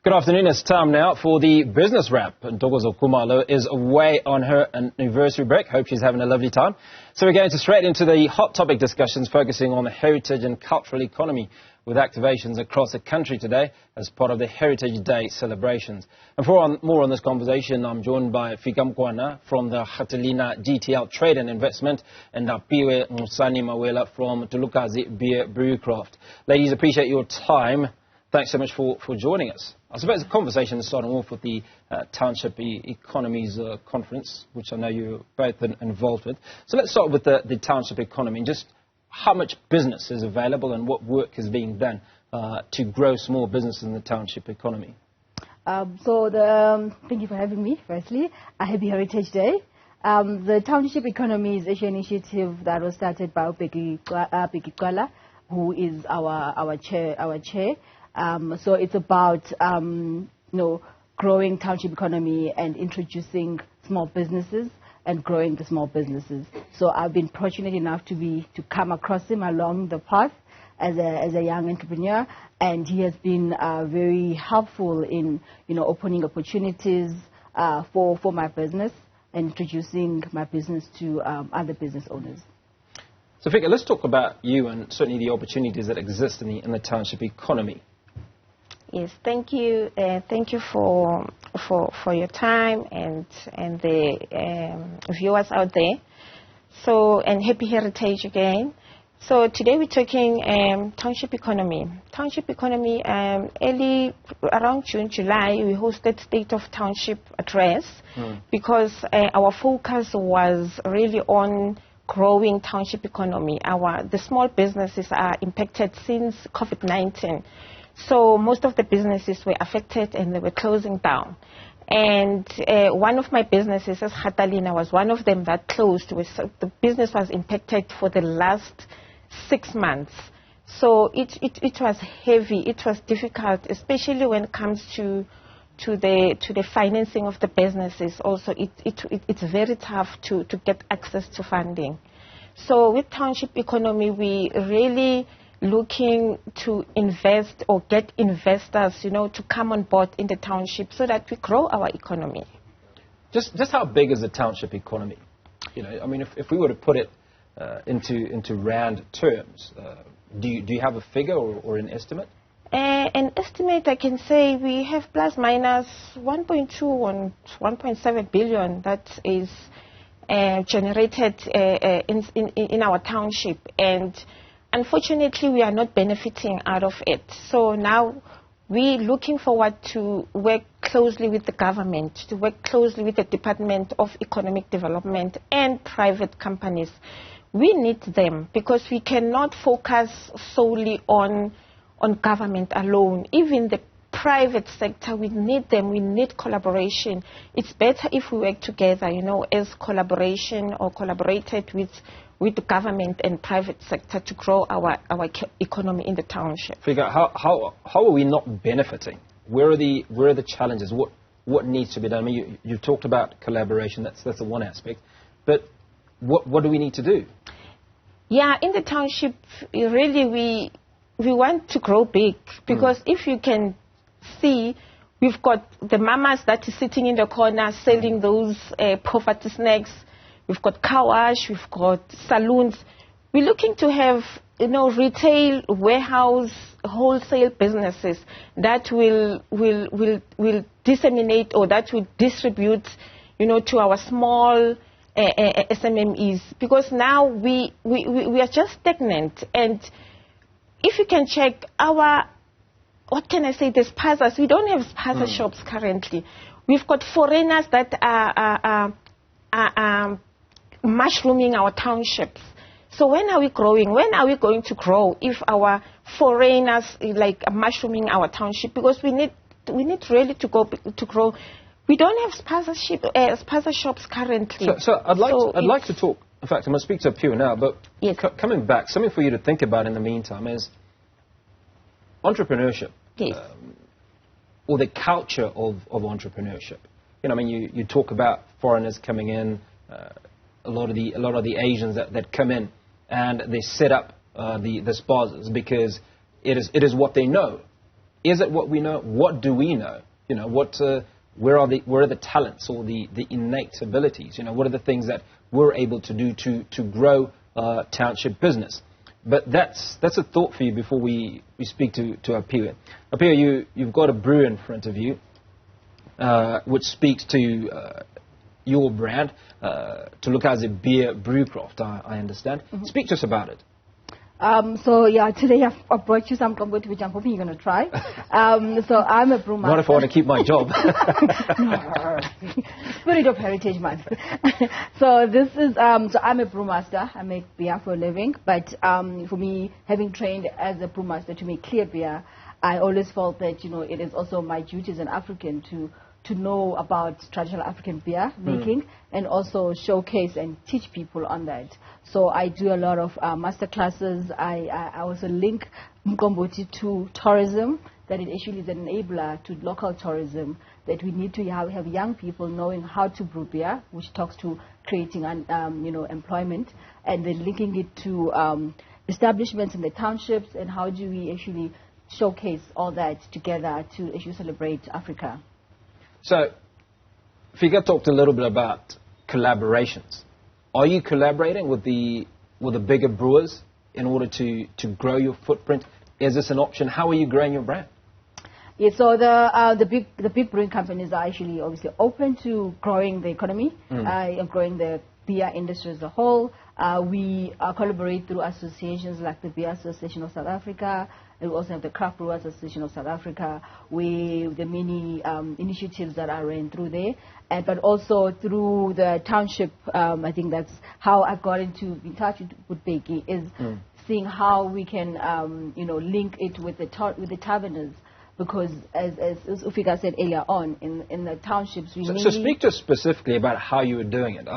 Good afternoon. It's time now for the business wrap. Ntokozo Kumalo is away on her anniversary break. Hope she's having a lovely time. So we're going straight into the hot topic discussions focusing on the heritage and cultural economy with activations across the country today as part of the Heritage Day celebrations. And for more on this conversation, I'm joined by Fika Mokwana from the Gatalenna GTL Trade Investment and Apiwe Nxusani-Mawela from Tolokazi Beer Brewcraft. Ladies, appreciate your time. Thanks so much for joining us. I suppose the conversation is starting off with the Township Economies conference, which I know you're both involved with. So let's start with the Township economy and just how much business is available and what work is being done to grow small businesses in the Township economy. Thank you for having me, firstly. A happy Heritage Day. The Township Economy is an initiative that was started by Fika, who is our chair. So it's about growing township economy and introducing small businesses and growing the small businesses. So I've been fortunate enough to come across him along the path as a young entrepreneur, and he has been very helpful in opening opportunities for my business and introducing my business to other business owners. So Fika, let's talk about you and certainly the opportunities that exist in the township economy. Yes, thank you. Thank you for your time and the viewers out there. So, and happy Heritage again. So today we're talking township economy. Township economy. Early around June, July, we hosted State of Township address because our focus was really on growing township economy. The small businesses are impacted since COVID-19. So most of the businesses were affected and they were closing down. And one of my businesses, as Gatalenna, was one of them that closed. The business was impacted for the last 6 months. So it was heavy, it was difficult, especially when it comes to the financing of the businesses. Also, it's very tough to get access to funding. So with township economy, we really looking to invest or get investors, to come on board in the township so that we grow our economy. Just how big is the township economy? I mean, if we were to put it into rand terms, do you have a figure or an estimate? An estimate, I can say we have plus minus 1.2 or 1.7 billion that is generated in our township, and unfortunately, we are not benefiting out of it. So now we're looking forward to work closely with the government, to work closely with the Department of Economic Development and private companies. We need them because we cannot focus solely on government alone. Even the private sector, we need them. We need collaboration. It's better if we work together, as collaboration or collaborated with the government and private sector to grow our economy in the township. Fika, how are we not benefiting? Where are the challenges? What needs to be done? I mean, you've talked about collaboration. That's the one aspect. But what do we need to do? Yeah, in the township, really we want to grow big because if you can see, we've got the mamas that is sitting in the corner selling those poverty snacks. We've got car wash, we've got saloons. We're looking to have, retail, warehouse, wholesale businesses that will disseminate or that will distribute, to our small SMMEs. Because now we are just stagnant. And if you can check what can I say, the spazas, we don't have spaza shops currently. We've got foreigners that are mushrooming our townships. So when are we growing? When are we going to grow if our foreigners are mushrooming our township? Because we need really to grow. We don't have spaza shops currently. So I'd like to talk. In fact, I'm going to speak to Apiwe now. But yes. Coming back, something for you to think about in the meantime is entrepreneurship. Yes. Or the culture of entrepreneurship. You talk about foreigners coming in. A lot of the Asians that come in and they set up the spazas because it is what they know. Is it what we know? What do we know? You know, where are the talents or the innate abilities? You know, what are the things that we're able to do to grow township business? But that's a thought for you before we speak to Apiwe. Apiwe, you've got a brew in front of you, which speaks to your brand, Tolokazi Beer Brewcraft, I understand. Mm-hmm. Speak to us about it. So yeah, today I brought you some kombucha, which I'm hoping you're going to try. So I'm a brewmaster. Not if I want to keep my job. Spirit of Heritage Month. So this is, so I'm a brewmaster. I make beer for a living. But for me, having trained as a brewmaster to make clear beer, I always felt that, you know, it is also my duty as an African to know about traditional African beer making and also showcase and teach people on that. So I do a lot of master classes. I also link Mkombothi to tourism, that it actually is an enabler to local tourism, that we need to have young people knowing how to brew beer, which talks to creating you know, employment, and then linking it to establishments in the townships, and how do we actually showcase all that together to actually celebrate Africa. So, Fika talked a little bit about collaborations. Are you collaborating with the bigger brewers in order to grow your footprint? Is this an option? How are you growing your brand? Yeah, so the big brewing companies are actually obviously open to growing the economy, growing the beer industry as a whole. We collaborate through associations like the Beer Association of South Africa. We also have the Craft Brewers Association of South Africa, with the many initiatives that are ran through there, but also through the Township. I think that's how I got in touch with Becky, is seeing how we can you know, link it with the taverners, because as Ufika said earlier on, in the townships we so speak to us specifically about how you were doing it.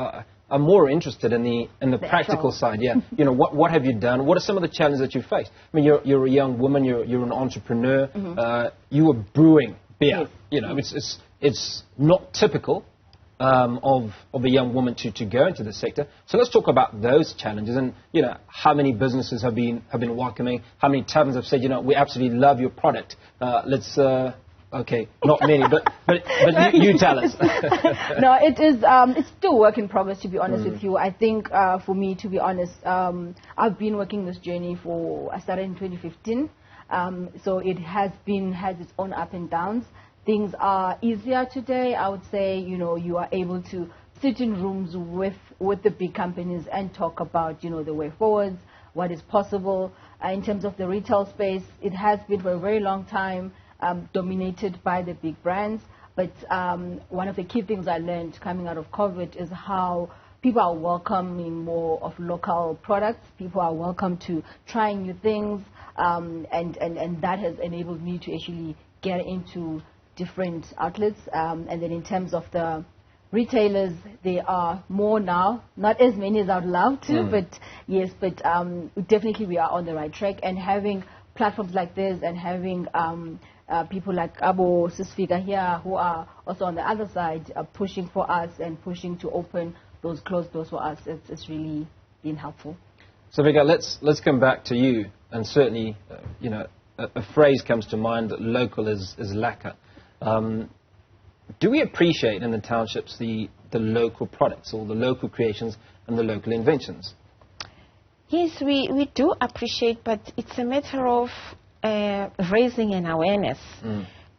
I'm more interested in the practical side. Yeah, you know, what have you done? What are some of the challenges that you faced? I mean, you're a young woman. You're an entrepreneur. You were brewing beer. Yes. You know, it's not typical of a young woman to go into the sector. So let's talk about those challenges, and you know, how many businesses have been welcoming. How many taverns have said, you know, we absolutely love your product. Let's. Okay, not many, but you tell us. No, it is. It's still work in progress, to be honest with you. I think for me, to be honest, I've been working this journey I started in 2015. So it has its own ups and downs. Things are easier today. I would say, you know, you are able to sit in rooms with the big companies and talk about, you know, the way forwards, what is possible. In terms of the retail space, it has been for a very long time dominated by the big brands. But one of the key things I learned coming out of COVID is how people are welcoming more of local products. People are welcome to trying new things, and that has enabled me to actually get into different outlets. And then in terms of the retailers, they are more now, not as many as I'd love to, but yes, but definitely we are on the right track. And having platforms like this, and having people like Abo Sisfika here, who are also on the other side, pushing for us and pushing to open those closed doors for us, it's really been helpful. So Fika, let's come back to you, and certainly, you know, a phrase comes to mind that local is lacquer. Do we appreciate in the townships the local products, or the local creations and the local inventions? Yes, we do appreciate, but it's a matter of raising an awareness.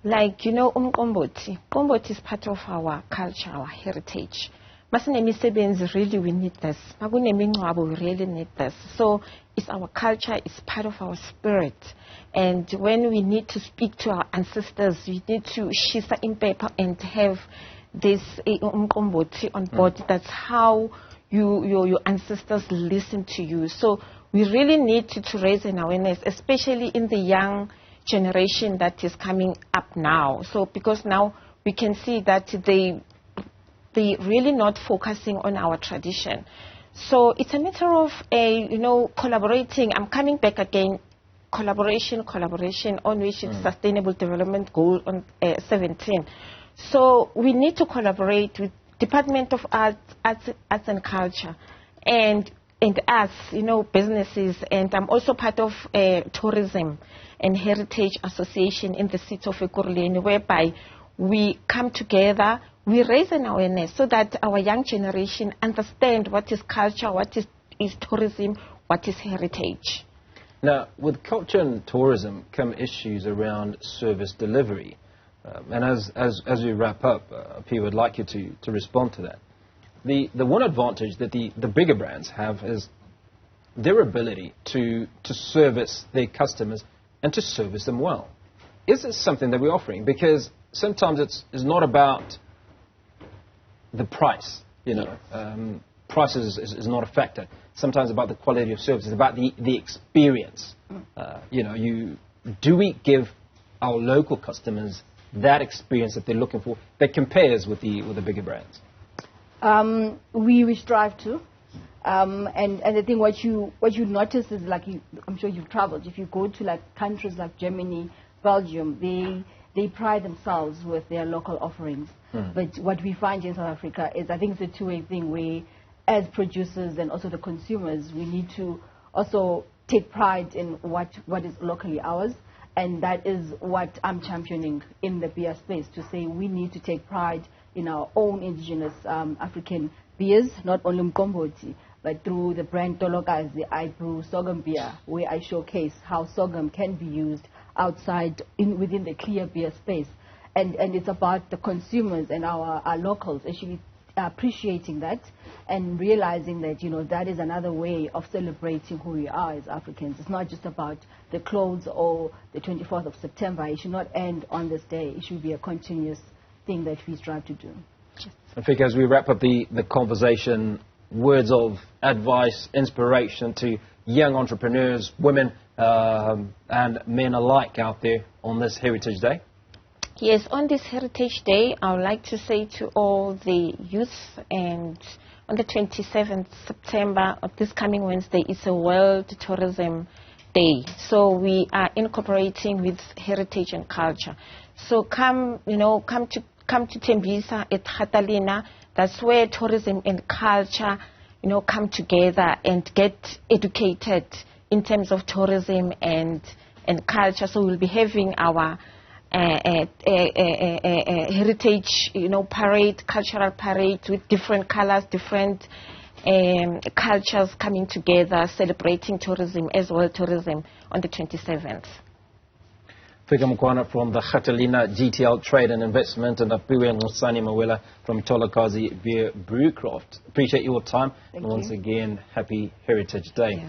Like, you know, Kombothi is part of our culture, our heritage. Really, we need this. We really need this. So it's our culture, it's part of our spirit. And when we need to speak to our ancestors, we need to shisa in paper and have this Kombothi on board. That's how your ancestors listen to you. So we really need to raise an awareness, especially in the young generation that is coming up now. So because now we can see that they really not focusing on our tradition. So it's a matter of collaborating. I'm coming back again. Collaboration on which is Sustainable Development Goal on 17. So we need to collaborate with Department of Arts and Culture, and us, businesses, and I'm also part of tourism. and Heritage Association in the city of Ekurhuleni, whereby we come together, we raise an awareness so that our young generation understand what is culture, what is tourism, what is heritage. Now, with culture and tourism come issues around service delivery. And as we wrap up, Apiwe would like you to respond to that. The one advantage that the bigger brands have is their ability to service their customers and to service them well. Is this something that we're offering? Because sometimes it's not about the price, you know. Price is not a factor. Sometimes about the quality of service. It's about the experience. You know, do we give our local customers that experience that they're looking for that compares with the bigger brands? We strive to. And I think what you notice is, like, I'm sure you've traveled. If you go to like countries like Germany, Belgium, they pride themselves with their local offerings. But what we find in South Africa is, I think it's a two-way thing where, as producers and also the consumers, we need to also take pride in what is locally ours. And that is what I'm championing in the beer space, to say we need to take pride in our own indigenous African beers, not only Mkomboti, but through the brand Tolokazi, I brew sorghum beer, where I showcase how sorghum can be used outside within the clear beer space. And it's about the consumers and our locals actually appreciating that and realizing that, you know, that is another way of celebrating who we are as Africans. It's not just about the clothes or the 24th of September. It should not end on this day. It should be a continuous thing that we strive to do. I think as we wrap up the conversation, words of advice, inspiration to young entrepreneurs, women and men alike out there on this Heritage Day? Yes, on this Heritage Day, I would like to say to all the youth, and on the 27th September of this coming Wednesday is a World Tourism Day. So we are incorporating with heritage and culture. So come to Tembisa at Gatalenna. That's where tourism and culture, you know, come together and get educated in terms of tourism and culture. So we'll be having our heritage, you know, parade, cultural parade with different colors, different cultures coming together, celebrating tourism as well, tourism on the 27th. Fika Mokwana from the Gatalenna GTL Trade and Investment, and Apiwe Nxusani-Mawela from Tolokazi Beer Brewcraft. Appreciate your time. Thank and once you. again, happy Heritage Day. Yeah.